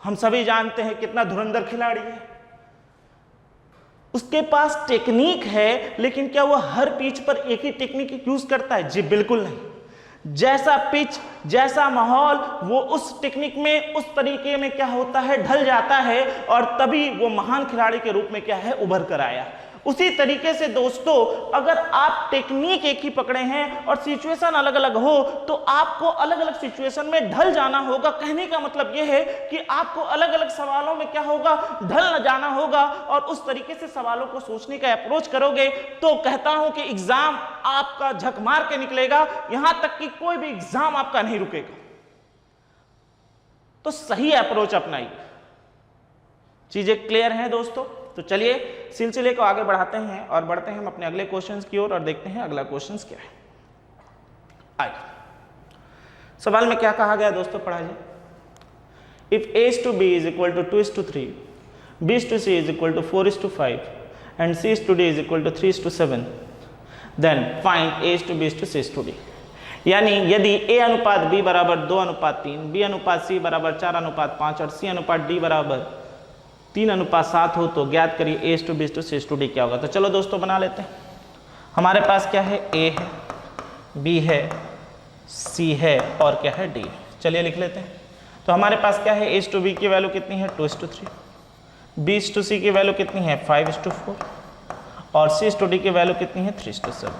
हम सभी जानते हैं कितना धुरंधर खिलाड़ी है, उसके पास टेक्निक है, लेकिन क्या वो हर पिच पर एक ही टेक्निक यूज करता है? जी बिल्कुल नहीं। जैसा पिच, जैसा माहौल, वो उस टेक्निक में, उस तरीके में क्या होता है, ढल जाता है और तभी वो महान खिलाड़ी के रूप में क्या है, उभर कर आया। उसी तरीके से दोस्तों अगर आप टेक्निक एक ही पकड़े हैं और सिचुएशन अलग अलग हो तो आपको अलग अलग सिचुएशन में ढल जाना होगा। कहने का मतलब यह है कि आपको अलग अलग सवालों में क्या होगा, ढल जाना होगा और उस तरीके से सवालों को सोचने का अप्रोच करोगे तो कहता हूं कि एग्जाम आपका झक मार के निकलेगा। यहां तक कि कोई भी एग्जाम आपका नहीं रुकेगा। तो सही अप्रोच अपनाइए। चीजें क्लियर हैं दोस्तों? तो चलिए सिलसिले को आगे बढ़ाते हैं और बढ़ते हैं हम अपने अगले क्वेश्चंस की ओर और देखते हैं अगला क्वेश्चंस क्या है। आइए, सवाल में क्या कहा गया दोस्तों, पढ़ाइए। If a is to b is equal to 2 is to 3, b is to c is equal to 4 is to 5 and c is to d is equal to 3 is to 7, then find a is to b is to c is to d। यानी यदि a अनुपात b बराबर 2 अनुपात 3, b अनुपात c बराबर 4 अनुपात 5 और c अनुपात d बराबर 3 अनुपात 7 हो तो ज्ञात करिए a is to b is to c is to d क्या होगा। तो चलो दोस्तों बना लेते हैं। हमारे पास क्या है, a है, b है, c है और क्या है, d। चलिए लिख लेते हैं। तो हमारे पास क्या है, a is to b की वैल्यू कितनी है, 2 is to 3, b is to c की वैल्यू कितनी है, 5 is to 4 और c is to d की वैल्यू कितनी है, 3 is to 7।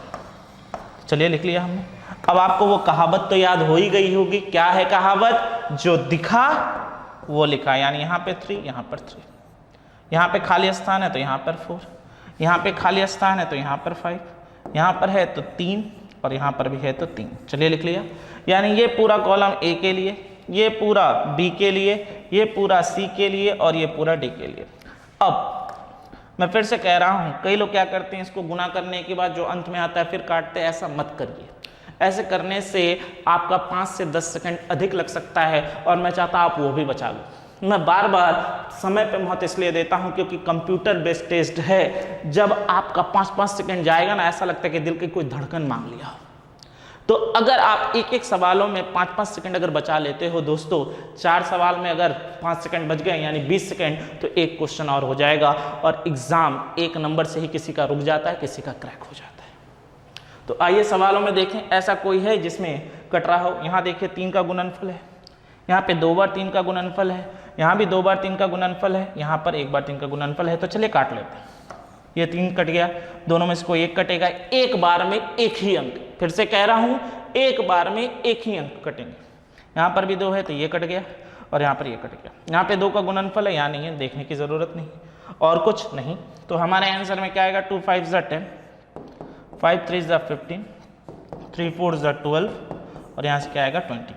चलिए लिख लिया हमने। अब आपको वो कहावत तो याद हो ही गई होगी, क्या है कहावत, जो दिखा वो लिखा। यानी यहाँ पे 3, यहाँ पर 3, यहाँ पे खाली स्थान है तो यहाँ पर 4, यहाँ पे खाली स्थान है तो यहाँ पर 5, यहाँ पर है तो 3 और यहाँ पर भी है तो 3। चलिए लिख लिया। यानी ये पूरा कॉलम ए के लिए, ये पूरा बी के लिए, ये पूरा सी के लिए और ये पूरा डी के लिए। अब मैं फिर से कह रहा हूँ, कई लोग क्या करते हैं, इसको गुना करने के बाद जो अंत में आता है फिर काटते हैं। ऐसा मत करिए। ऐसे करने से आपका 5 से 10 सेकंड अधिक लग सकता है और मैं चाहता आप वो भी बचा लो। मैं बार बार समय पे महत्व इसलिए देता हूँ क्योंकि कंप्यूटर बेस्ड टेस्ट है। जब आपका 5-5 सेकंड जाएगा ना, ऐसा लगता है कि दिल की कोई धड़कन मांग लिया। तो अगर आप एक एक सवालों में 5-5 सेकंड अगर बचा लेते हो दोस्तों, 4 सवाल में अगर 5 सेकंड बच गए यानी 20 सेकंड, तो एक क्वेश्चन और हो जाएगा और एग्जाम 1 नंबर से ही किसी का रुक जाता है, किसी का क्रैक हो जाता है। तो आइए सवालों में देखें, ऐसा कोई है जिसमें कट रहा हो। यहाँ देखिए 3 का गुणनफल है, यहाँ पे 2 बार 3 का गुणनफल है, यहाँ भी 2 बार 3 का गुणनफल है, यहाँ पर 1 बार 3 का गुणनफल है। तो चलिए काट लेते हैं। ये 3 कट गया, दोनों में से कोई एक कटेगा। एक बार में एक ही अंक, फिर से कह रहा हूँ, एक बार में एक ही अंक कटेंगे। यहाँ पर भी 2 है तो ये कट गया और यहाँ पर ये कट गया। यहाँ पे 2 का गुणनफल है, यहाँ नहीं है, देखने की जरूरत नहीं और कुछ नहीं। तो हमारे आंसर में क्या आएगा, 2 5 ज़ा 10, 5 3 ज़ा 15, 3 4 ज़ा 12 और यहाँ से क्या आएगा 20।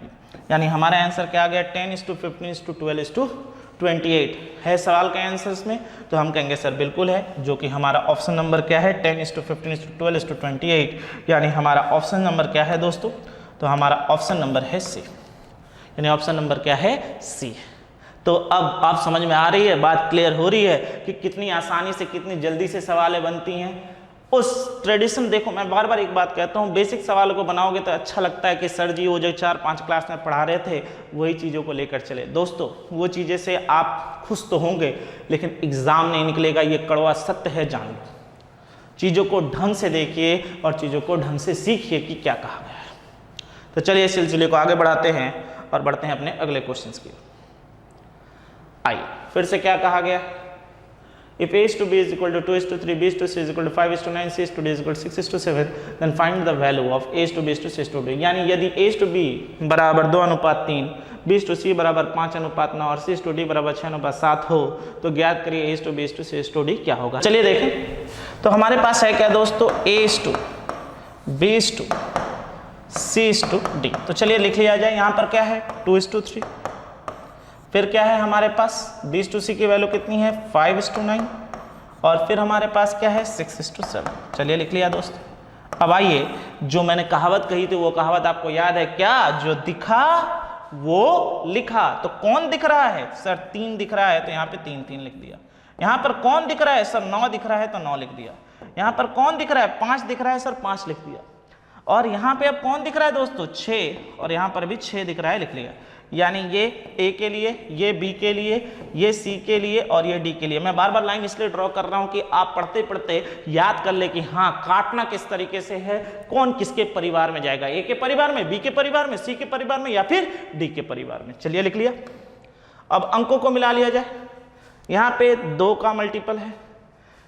यानी हमारा आंसर क्या आ गया, 10:15:12:28 है सवाल के आंसर्स में। तो हम कहेंगे सर बिल्कुल है, जो कि हमारा ऑप्शन नंबर क्या है, 10:15:12:28। यानी हमारा ऑप्शन नंबर क्या है दोस्तों, तो हमारा ऑप्शन नंबर है सी। यानी ऑप्शन नंबर क्या है, सी। तो अब आप समझ में आ रही है, बात क्लियर हो रही है कि कितनी आसानी से, कितनी जल्दी से सवालें बनती हैं। उस ट्रेडिशन, देखो मैं बार बार एक बात कहता हूँ, बेसिक सवालों को बनाओगे तो अच्छा लगता है कि सर जी वो जो 4-5 क्लास में पढ़ा रहे थे वही चीज़ों को लेकर चले। दोस्तों वो चीज़ें से आप खुश तो होंगे लेकिन एग्ज़ाम नहीं निकलेगा, ये कड़वा सत्य है, जान लो। चीज़ों को ढंग से देखिए और चीज़ों को ढंग से सीखिए कि क्या कहा गया है। तो चलिए इस सिलसिले को आगे बढ़ाते हैं और बढ़ते हैं अपने अगले क्वेश्चन की। आइए फिर से क्या कहा गया, if a is to b is equal to 2 is to 3, b is to c is equal to 5 is to 9, c is to d is equal to 6 is to 7, then find the value of a is to b is to c is to d। यानी यदि a is to b बराबर 2:3, b is to c बराबर 5:9 और c is to d बराबर 6:7 हो तो ज्ञात करिए a is to b is to c is to d क्या होगा। चलिए देखें, तो हमारे पास है क्या दोस्तों, a is to b is to c is to d। तो चलिए लिख लिया जाए। यहाँ पर क्या है, 2 is to 3, फिर क्या है हमारे पास, b is to c की वैल्यू कितनी है, 5 is to 9 और फिर हमारे पास क्या है, 6 is to 7। चलिए लिख लिया दोस्तों। अब आइए, जो मैंने कहावत कही थी वो कहावत आपको याद है क्या, जो दिखा वो लिखा। तो कौन दिख रहा है, सर 3 दिख रहा है तो यहाँ पे 3 लिख दिया। यहाँ पर कौन दिख रहा है, सर 9 दिख रहा है तो 9 लिख दिया। यहाँ पर कौन दिख रहा है, 5 दिख रहा है, सर 5 लिख दिया। और यहाँ पे अब कौन दिख रहा है दोस्तों, 6 और यहाँ पर भी 6 दिख रहा है, लिख लिया। यानी ये ए के लिए, ये बी के लिए, ये सी के लिए और ये डी के लिए। मैं बार बार लाइन इसलिए ड्रॉ कर रहा हूं कि आप पढ़ते पढ़ते याद कर ले कि हाँ काटना किस तरीके से है, कौन किसके परिवार में जाएगा, ए के परिवार में, बी के परिवार में, सी के परिवार में या फिर डी के परिवार में। चलिए लिख लिया। अब अंकों को मिला लिया जाए। यहाँ पे 2 का मल्टीपल है,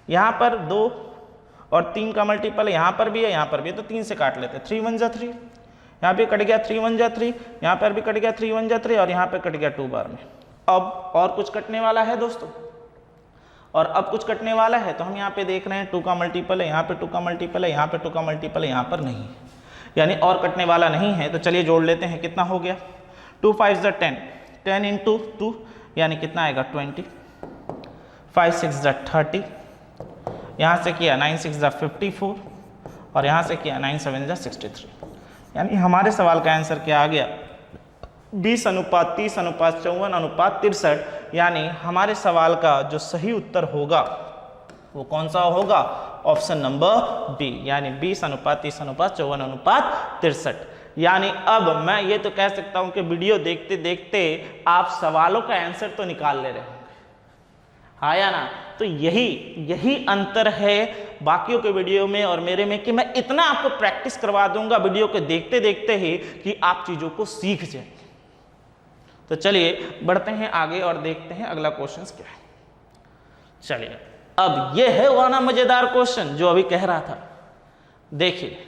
यहाँ पर 2 और 3 का मल्टीपल है, यहाँ पर भी है, यहाँ पर भी है, तो 3 से काट लेते हैं। 3 1 जा 3, यहाँ पे कट गया 3 1 जा 3, यहाँ पर भी कट गया 3 1 जा 3 और यहाँ पे कट गया 2 बार में। अब और कुछ कटने वाला है दोस्तों, और अब कुछ कटने वाला है। तो हम यहाँ पे देख रहे हैं 2 का मल्टीपल है, यहाँ पे 2 का मल्टीपल है, यहाँ पे 2 का मल्टीपल है, यहाँ पर नहीं है, यानी और कटने वाला नहीं है। तो चलिए जोड़ लेते हैं, कितना हो गया, 2 5 जा 10, 10 इंटू 2 यानी कितना आएगा 20, 5 6 30, यहाँ से किया 9 6 54 और यहाँ से किया 9 7 63। यानी हमारे सवाल का आंसर क्या आ गया 20:30:54:63। यानी हमारे सवाल का जो सही उत्तर होगा वो कौन सा होगा, ऑप्शन नंबर बी, यानी 20:30:54:63। यानी अब मैं ये तो कह सकता हूं कि वीडियो देखते देखते आप सवालों का आंसर तो निकाल ले रहे होंगे, हाँ या ना। तो यही अंतर है बाकियों के वीडियो में और मेरे में कि मैं इतना आपको प्रैक्टिस करवा दूंगा वीडियो को देखते देखते ही कि आप चीजों को सीख जाए। तो चलिए बढ़ते हैं आगे और देखते हैं अगला क्वेश्चन क्या है। चलिए अब ये है वो ना मजेदार क्वेश्चन जो अभी कह रहा था। देखिए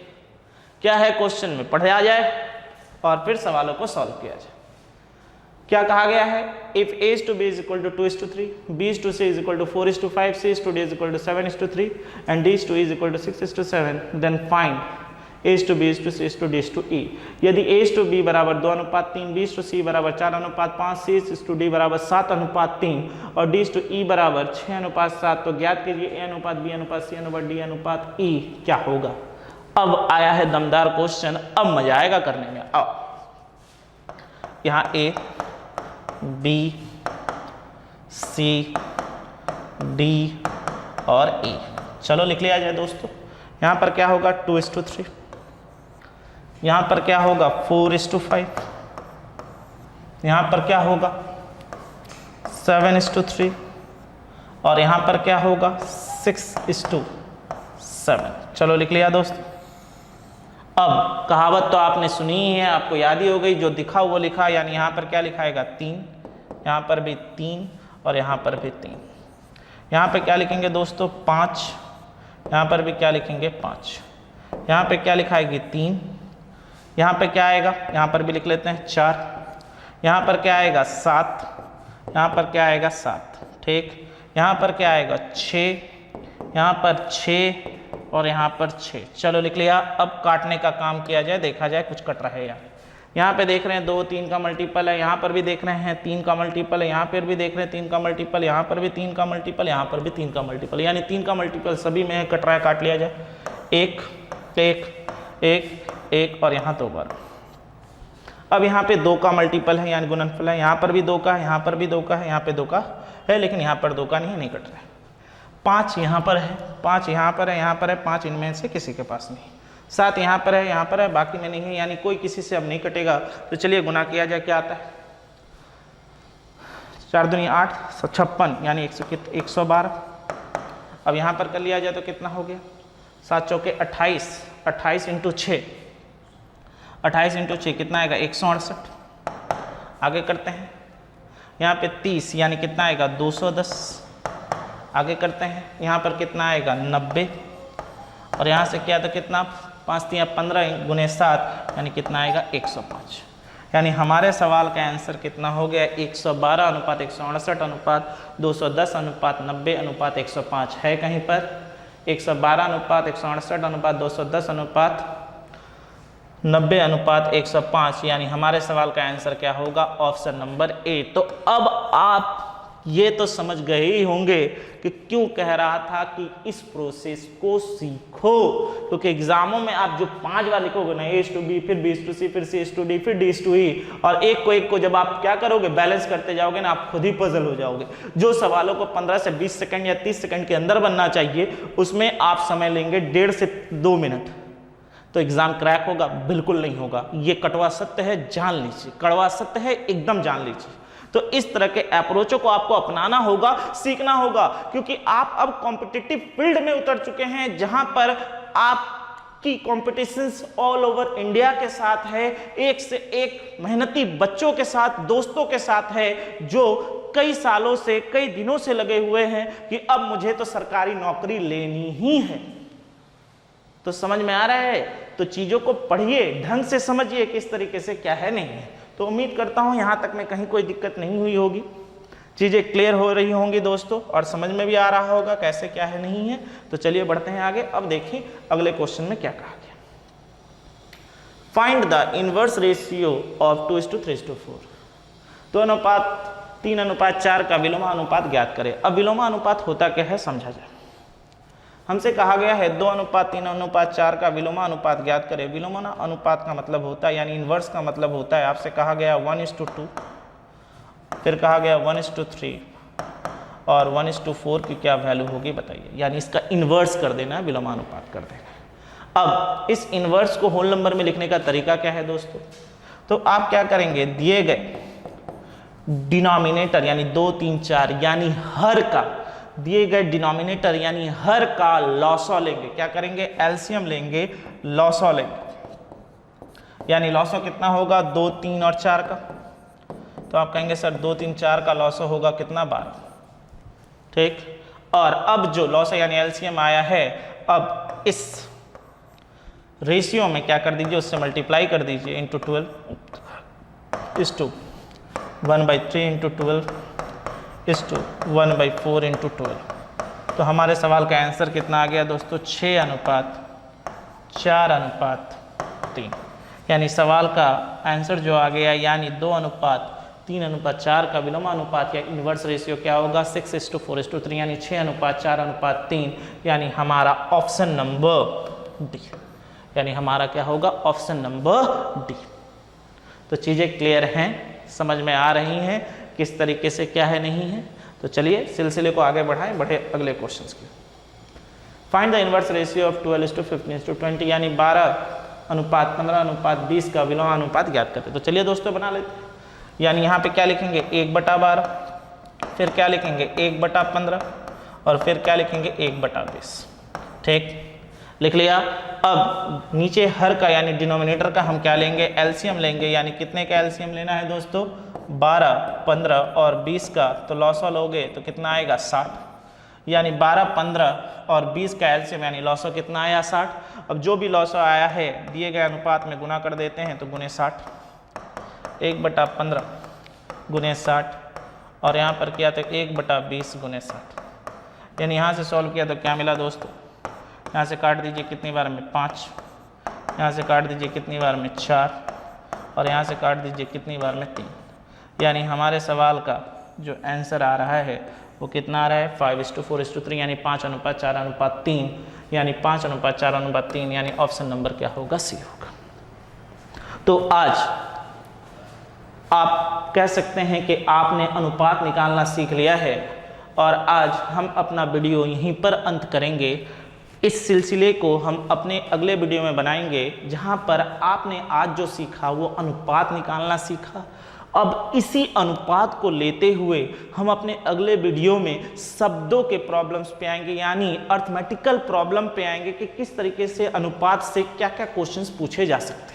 क्या है क्वेश्चन में, पढ़ा जाए और फिर सवालों को सॉल्व किया जाए। क्या कहा गया है, if a is to b is equal to 2 is to 3, b is to c is equal to 4 is to 5, c is to d is equal to 7 is to 3 and d is to e is equal to 6 is to 7, then find a is to b is to c is to d is to e। यदि a is to b बराबर 2:3, b is to c बराबर 4:5, c is to d बराबर 7:3 और d is to e बराबर 6:7, तो ज्ञात कीजिए a:b:c:d:e क्या होगा। अब आया है दमदार क्वेश्चन, अब मजा आएगा करने में। आओ यहाँ a B C D और E, चलो लिख लिया जाए दोस्तों। यहाँ पर क्या होगा 2:3, यहाँ पर क्या होगा 4:5, यहाँ पर क्या होगा 7:3 और यहाँ पर क्या होगा 6:7। चलो लिख लिया दोस्तों। अब कहावत तो आपने सुनी ही है, आपको याद ही हो गई, जो दिखा वो लिखा। यानी यहाँ पर क्या लिखाएगा 3, यहाँ पर भी 3 और यहाँ पर भी 3। यहाँ पे क्या लिखेंगे दोस्तों 5, यहाँ पर भी क्या लिखेंगे 5, यहाँ पे क्या लिखाएगी 3, यहाँ पे क्या आएगा, यहाँ पर भी लिख लेते हैं 4, यहाँ पर क्या आएगा 7, यहाँ पर क्या आएगा 7, ठीक। यहाँ पर क्या आएगा 6, यहाँ पर 6 और यहाँ पर 6। चलो लिख लिया। अब काटने का काम किया जाए, देखा जाए कुछ कट रहा है यहाँ पे देख रहे हैं 2 3 का मल्टीपल है, यहाँ पर भी देख रहे हैं 3 का मल्टीपल है, यहाँ पर भी देख रहे हैं 3 का मल्टीपल, यहाँ पर भी 3 का मल्टीपल, यहाँ पर भी 3 का मल्टीपल, यानी 3 का मल्टीपल सभी में है, कट रहा है, काट लिया जाए। 1 1 1 1 और यहाँ 2 बार। अब यहाँ पे 2 का मल्टीपल है यानी गुणनफल है, यहाँ पर भी 2 का है, यहाँ पर भी 2 का है, यहाँ पे 2 का है, लेकिन यहाँ पर 2 का नहीं कट रहा है। 5 यहाँ पर है, 5 यहाँ पर है, यहाँ पर है, 5 इनमें से किसी के पास नहीं। 7 यहाँ पर है, यहाँ पर है, बाकी में नहीं है, यानी कोई किसी से अब नहीं कटेगा। तो चलिए गुना किया जाए, क्या आता है 4 दूनी 8, 56 यानी 112। अब यहाँ पर कर लिया जाए तो कितना हो गया 7 चौके 28, 28 इंटू 6, 28 इंटू 6 कितना आएगा 168। आगे करते हैं, यहाँ पे 30 यानी कितना आएगा 210। आगे करते हैं, यहाँ पर कितना आएगा 90 और यहाँ से क्या तो कितना 5 3 15 गुने 7 यानी कितना आएगा 105। यानी हमारे सवाल का आंसर कितना हो गया 112:168:210:90:105 है कहीं पर 112:168:210:90:105 यानी हमारे सवाल का आंसर क्या होगा ऑप्शन नंबर ए। तो अब आप ये तो समझ गए ही होंगे कि क्यों कह रहा था कि इस प्रोसेस को सीखो, क्योंकि एग्जामों में आप जो 5 बार लिखोगे ना A is to B, फिर B is to C, फिर C is to D, फिर D is to E, और एक को जब आप क्या करोगे बैलेंस करते जाओगे ना, आप खुद ही पजल हो जाओगे। जो सवालों को 15 से 20 सेकंड या 30 सेकंड के अंदर बनना चाहिए उसमें आप समय लेंगे 1.5 से 2 मिनट। तो एग्जाम क्रैक होगा? बिल्कुल नहीं होगा। ये कटवा सत्य है, जान लीजिए, कड़वा सत्य है, एकदम जान लीजिए। तो इस तरह के अप्रोचों को आपको अपनाना होगा, सीखना होगा, क्योंकि आप अब कॉम्पिटिटिव फील्ड में उतर चुके हैं जहां पर आपकी कॉम्पिटिशन्स ऑल ओवर इंडिया के साथ है, एक से एक मेहनती बच्चों के साथ, दोस्तों के साथ है जो कई सालों से, कई दिनों से लगे हुए हैं कि अब मुझे तो सरकारी नौकरी लेनी ही है। तो समझ में आ रहा है? तो चीजों को पढ़िए, ढंग से समझिए किस तरीके से क्या है नहीं है। तो उम्मीद करता हूं यहां तक में कहीं कोई दिक्कत नहीं हुई होगी, चीजें क्लियर हो रही होंगी दोस्तों, और समझ में भी आ रहा होगा कैसे क्या है नहीं है। तो चलिए बढ़ते हैं आगे। अब देखिए अगले क्वेश्चन में क्या कहा गया। Find the inverse ratio of 2:3:4। 2:3:4 का विलोमानुपात ज्ञात करें। अब विलोमानुपात होता क्या है समझा जाए। हमसे कहा गया है 2:3:4 का विलोमानुपात ज्ञात करें। विलोमानुपात का मतलब होता है यानी इन्वर्स का मतलब होता है, आपसे कहा गया 1:2, फिर कहा गया 1:3 और 1:4 की क्या वैल्यू होगी बताइए, यानी इसका इन्वर्स कर देना है, विलोमानुपात कर देना है। अब इस इन्वर्स को होल नंबर में लिखने का तरीका क्या है दोस्तों, तो आप क्या करेंगे, दिए गए डिनोमिनेटर यानी 2, 3, 4 यानी हर का, दिए गए डिनोमिनेटर यानी हर का लॉसो लेंगे। क्या करेंगे, एलसीएम लेंगे, लॉसो लेंगे। यानी लॉसो कितना होगा, 2, 3 और 4 का। तो आप कहेंगे सर 2, 3, 4 का लॉसो होगा कितना, 12। ठीक, और अब जो लॉसो यानी एलसीएम आया है, अब इस रेशियो में क्या कर दीजिए, उससे मल्टीप्लाई कर दीजिए इंटू 12 इस टू 1/3 इंटू 12 इस टू 1/4 इंटू 12। तो हमारे सवाल का आंसर कितना आ गया दोस्तों, 6:4:3। यानी सवाल का आंसर जो आ गया यानी 2:3:4 का विलोमानुपात या इन्वर्स रेशियो क्या होगा, 6:4:3 यानी 6:4:3। यानी हमारा ऑप्शन नंबर डी, यानी हमारा क्या होगा, ऑप्शन नंबर डी। तो चीज़ें क्लियर हैं, समझ में आ रही हैं किस तरीके से क्या है नहीं है। तो चलिए सिलसिले को आगे बढ़ाएं, बढ़े अगले क्वेश्चंस की। Find the inverse ratio of 12:15:20 यानी 12:15:20 का विलोमानुपात ज्ञात करते। तो चलिए दोस्तों बना लेते हैं। यानी यहाँ पे क्या लिखेंगे, 1/12, फिर क्या लिखेंगे 1/15 और फिर क्या लिखेंगे 1/20। ठीक, लिख लिया। अब नीचे हर का यानी डिनोमिनेटर का हम क्या लेंगे, एलसीएम लेंगे। यानी कितने का एलसीएम लेना है दोस्तों, 12, 15 और 20 का। तो लॉसो लोगे तो कितना आएगा, 60। यानी 12, 15 और 20 का एलसीएम यानी लॉसो कितना आया, 60। अब जो भी लॉसो आया है दिए गए अनुपात में गुना कर देते हैं, तो गुने 60, 1/15 गुने 60 और यहाँ पर किया तो 1/20 गुने 60। यानी यहाँ से सॉल्व किया तो क्या मिला दोस्तों, यहाँ से काट दीजिए कितनी बार में, 5, यहाँ से काट दीजिए कितनी बार में, 4 और यहाँ से काट दीजिए कितनी बार में, 3। यानी हमारे सवाल का जो आंसर आ रहा है वो कितना आ रहा है, 5:4:3 यानी 5:4:3 यानी 5:4:3 यानी ऑप्शन नंबर क्या होगा, सी होगा। तो आज आप कह सकते हैं कि आपने अनुपात निकालना सीख लिया है और आज हम अपना वीडियो यहीं पर अंत करेंगे। इस सिलसिले को हम अपने अगले वीडियो में बनाएंगे जहां पर आपने आज जो सीखा वो अनुपात निकालना सीखा। अब इसी अनुपात को लेते हुए हम अपने अगले वीडियो में शब्दों के प्रॉब्लम्स पे आएंगे, यानी अर्थमेटिकल प्रॉब्लम पे आएंगे कि किस तरीके से अनुपात से क्या क्या क्वेश्चंस पूछे जा सकते हैं।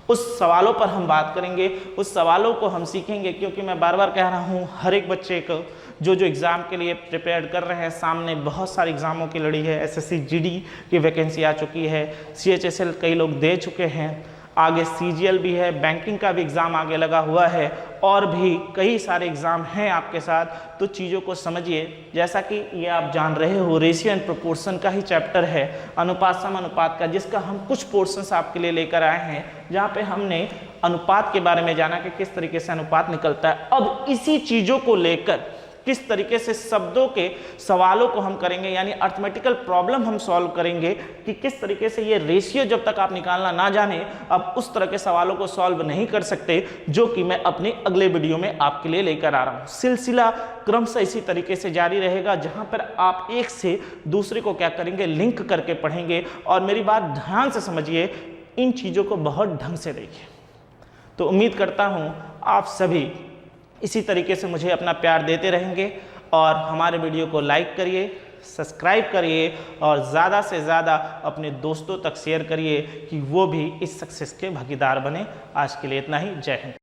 उस सवालों पर हम बात करेंगे, उस सवालों को हम सीखेंगे, क्योंकि मैं बार बार कह रहा हूँ हर एक बच्चे को जो एग्ज़ाम के लिए प्रिपेयर कर रहे हैं, सामने बहुत सारे एग्ज़ामों की लड़ी है। एसएससी जीडी की वैकेंसी आ चुकी है, सीएचएसएल कई लोग दे चुके हैं, आगे सीजीएल भी है, बैंकिंग का भी एग्ज़ाम आगे लगा हुआ है और भी कई सारे एग्ज़ाम हैं आपके साथ। तो चीज़ों को समझिए, जैसा कि ये आप जान रहे हो रेशियो एंड प्रोपोर्शन का ही चैप्टर है, अनुपात समानुपात का, जिसका हम कुछ पोर्शंस आपके लिए लेकर आए हैं, जहाँ पे हमने अनुपात के बारे में जाना कि किस तरीके से अनुपात निकलता है। अब इसी चीज़ों को लेकर किस तरीके से शब्दों के सवालों को हम करेंगे, यानी अर्थमेटिकल प्रॉब्लम हम सॉल्व करेंगे कि किस तरीके से ये रेशियो जब तक आप निकालना ना जाने आप उस तरह के सवालों को सॉल्व नहीं कर सकते, जो कि मैं अपने अगले वीडियो में आपके लिए लेकर आ रहा हूँ। सिलसिला क्रमशः इसी तरीके से जारी रहेगा, जहाँ पर आप एक से दूसरे को क्या करेंगे, लिंक करके पढ़ेंगे। और मेरी बात ध्यान से समझिए, इन चीज़ों को बहुत ढंग से देखिए। तो उम्मीद करता हूँ आप सभी इसी तरीके से मुझे अपना प्यार देते रहेंगे और हमारे वीडियो को लाइक करिए, सब्सक्राइब करिए और ज़्यादा से ज़्यादा अपने दोस्तों तक शेयर करिए कि वो भी इस सक्सेस के भागीदार बने। आज के लिए इतना ही, जय हिंद।